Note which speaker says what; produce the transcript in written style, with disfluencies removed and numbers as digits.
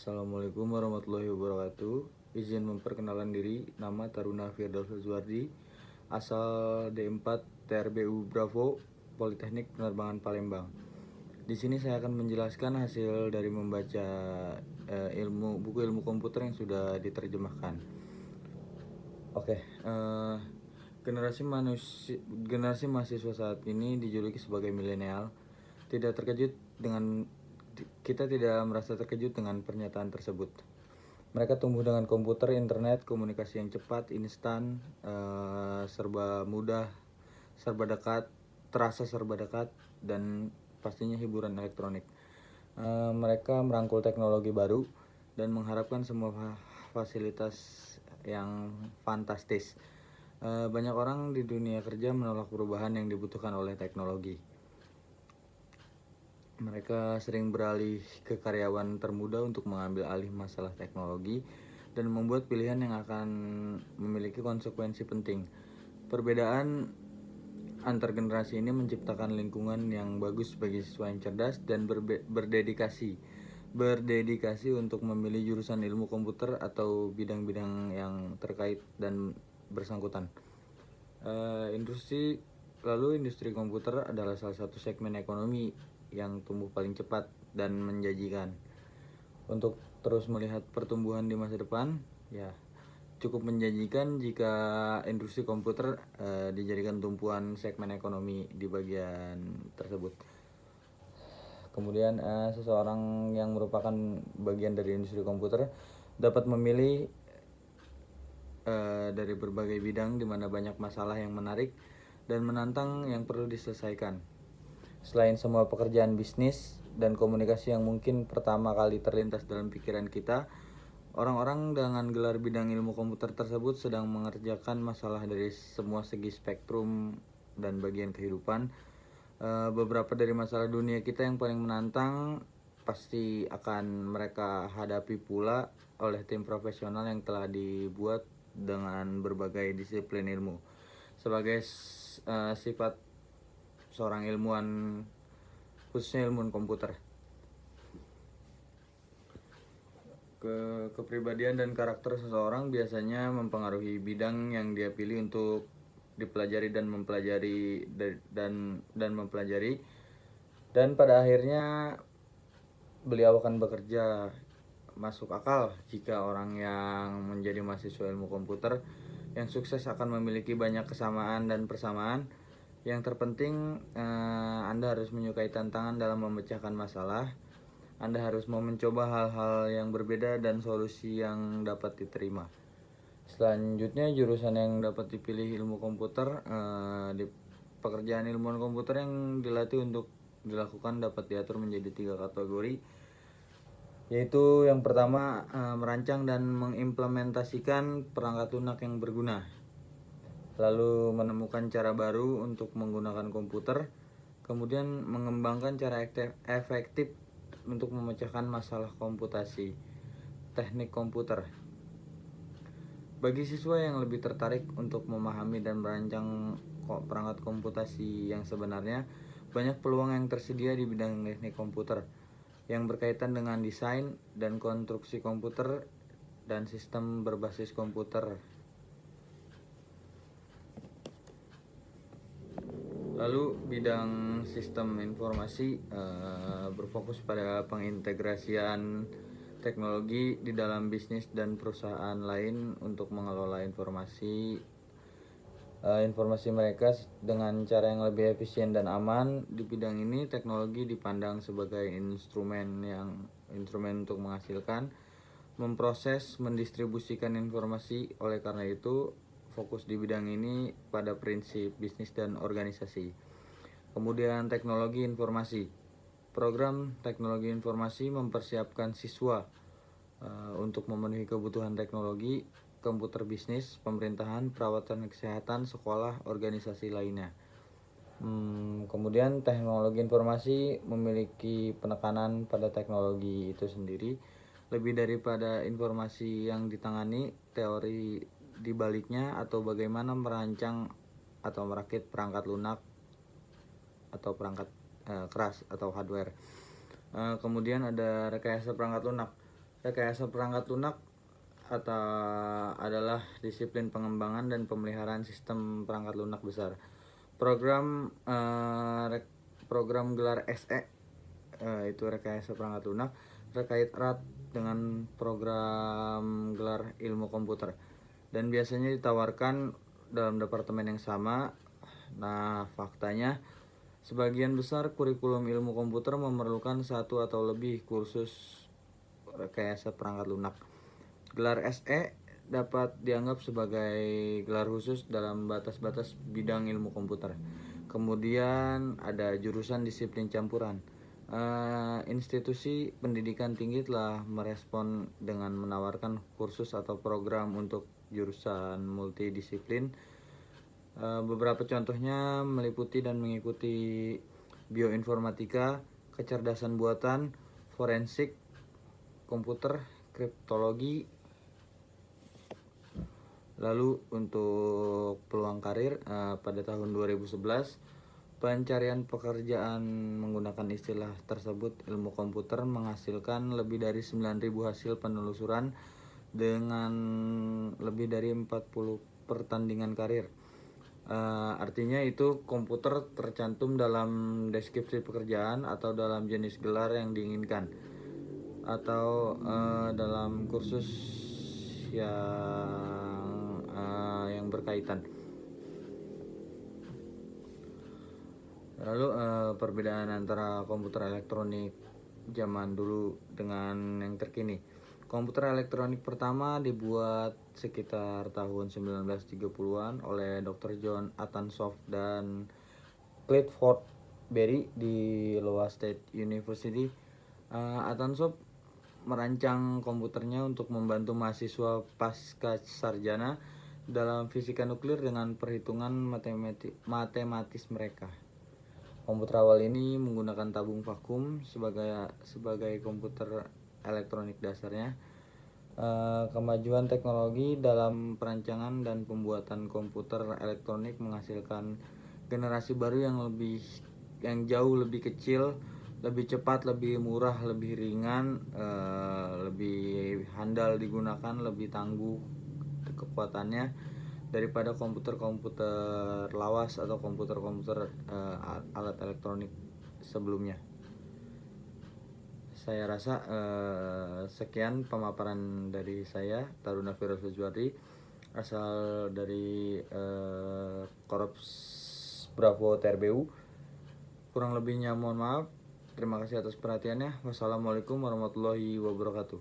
Speaker 1: Assalamualaikum warahmatullahi wabarakatuh. Izin memperkenalkan diri, nama Taruna Firdaus Zuardi, asal D4 TRBU Bravo, Politeknik Penerbangan Palembang. Di sini saya akan menjelaskan hasil dari membaca buku ilmu komputer yang sudah diterjemahkan. Oke, generasi mahasiswa saat ini dijuluki sebagai milenial. Kita tidak merasa terkejut dengan pernyataan tersebut. Mereka tumbuh dengan komputer, internet, komunikasi yang cepat, instan, serba mudah, terasa serba dekat, dan pastinya hiburan elektronik. Mereka merangkul teknologi baru dan mengharapkan semua fasilitas yang fantastis. Banyak orang di dunia kerja menolak perubahan yang dibutuhkan oleh teknologi. Mereka sering beralih ke karyawan termuda untuk mengambil alih masalah teknologi dan membuat pilihan yang akan memiliki konsekuensi penting. Perbedaan antar generasi ini menciptakan lingkungan yang bagus bagi siswa yang cerdas dan berdedikasi untuk memilih jurusan ilmu komputer atau bidang-bidang yang terkait dan bersangkutan. Industri komputer adalah salah satu segmen ekonomi yang tumbuh paling cepat dan menjanjikan. Untuk terus melihat pertumbuhan di masa depan, ya cukup menjanjikan jika industri komputer dijadikan tumpuan segmen ekonomi di bagian tersebut. Kemudian seseorang yang merupakan bagian dari industri komputer dapat memilih dari berbagai bidang di mana banyak masalah yang menarik dan menantang yang perlu diselesaikan. Selain semua pekerjaan bisnis dan komunikasi yang mungkin pertama kali terlintas dalam pikiran kita, orang-orang dengan gelar bidang ilmu komputer tersebut sedang mengerjakan masalah dari semua segi spektrum dan bagian kehidupan. Beberapa dari masalah dunia kita yang paling menantang pasti akan mereka hadapi pula oleh tim profesional yang telah dibuat dengan berbagai disiplin ilmu. Sebagai sifat seorang ilmuwan, khususnya ilmuwan komputer, kepribadian dan karakter seseorang biasanya mempengaruhi bidang yang dia pilih untuk dipelajari dan mempelajari dan pada akhirnya beliau akan bekerja. Masuk akal jika orang yang menjadi mahasiswa ilmu komputer yang sukses akan memiliki banyak kesamaan dan persamaan. Yang terpenting, Anda harus menyukai tantangan dalam memecahkan masalah. Anda harus mau mencoba hal-hal yang berbeda dan solusi yang dapat diterima. Selanjutnya, jurusan yang dapat dipilih ilmu komputer. Di pekerjaan ilmuwan komputer yang dilatih untuk dilakukan dapat diatur menjadi 3 kategori, yaitu yang pertama, merancang dan mengimplementasikan perangkat lunak yang berguna, lalu menemukan cara baru untuk menggunakan komputer, kemudian mengembangkan cara efektif untuk memecahkan masalah komputasi, teknik komputer. Bagi siswa yang lebih tertarik untuk memahami dan merancang perangkat komputasi yang sebenarnya, banyak peluang yang tersedia di bidang teknik komputer yang berkaitan dengan desain dan konstruksi komputer dan sistem berbasis komputer. Lalu bidang sistem informasi berfokus pada pengintegrasian teknologi di dalam bisnis dan perusahaan lain untuk mengelola informasi mereka dengan cara yang lebih efisien dan aman. Di bidang ini teknologi dipandang sebagai instrumen untuk menghasilkan, memproses, mendistribusikan informasi. Oleh karena itu, fokus di bidang ini pada prinsip bisnis dan organisasi. Kemudian teknologi informasi. Program teknologi informasi mempersiapkan siswa untuk memenuhi kebutuhan teknologi, komputer bisnis, pemerintahan, perawatan kesehatan, sekolah, organisasi lainnya. Kemudian teknologi informasi memiliki penekanan pada teknologi itu sendiri. Lebih daripada informasi yang ditangani, teori di baliknya atau bagaimana merancang atau merakit perangkat lunak atau perangkat keras atau hardware. Kemudian ada rekayasa perangkat lunak. Rekayasa perangkat lunak atau adalah disiplin pengembangan dan pemeliharaan sistem perangkat lunak besar. Program gelar SE itu rekayasa perangkat lunak terkait erat dengan program gelar ilmu komputer dan biasanya ditawarkan dalam departemen yang sama. Nah, faktanya sebagian besar kurikulum ilmu komputer memerlukan satu atau lebih kursus rekayasa perangkat lunak. Gelar SE dapat dianggap sebagai gelar khusus dalam batas-batas bidang ilmu komputer. Kemudian ada jurusan disiplin campuran. Institusi pendidikan tinggi telah merespon dengan menawarkan kursus atau program untuk jurusan multidisiplin. Beberapa contohnya meliputi dan mengikuti bioinformatika, kecerdasan buatan, forensik, komputer, kriptologi. Lalu untuk peluang karir pada tahun 2011, pencarian pekerjaan menggunakan istilah tersebut ilmu komputer menghasilkan lebih dari 9.000 hasil penelusuran dengan lebih dari 40 pertandingan karir. Artinya itu komputer tercantum dalam deskripsi pekerjaan atau dalam jenis gelar yang diinginkan atau dalam kursus yang berkaitan. Lalu perbedaan antara komputer elektronik zaman dulu dengan yang terkini. Komputer elektronik pertama dibuat sekitar tahun 1930-an oleh Dr. John Atansov dan Clifford Berry di Iowa State University. Atansov merancang komputernya untuk membantu mahasiswa pasca sarjana dalam fisika nuklir dengan perhitungan matematis mereka. Komputer awal ini menggunakan tabung vakum sebagai komputer elektronik dasarnya. Kemajuan teknologi dalam perancangan dan pembuatan komputer elektronik menghasilkan generasi baru yang jauh lebih kecil, lebih cepat, lebih murah, lebih ringan, lebih handal digunakan, lebih tangguh kekuatannya daripada komputer-komputer lawas atau komputer-komputer alat elektronik sebelumnya. Saya rasa sekian pemaparan dari saya, Taruna Firdaus Juwardi, asal dari Korps Bravo TRBU. Kurang lebihnya mohon maaf. Terima kasih atas perhatiannya. Wassalamualaikum warahmatullahi wabarakatuh.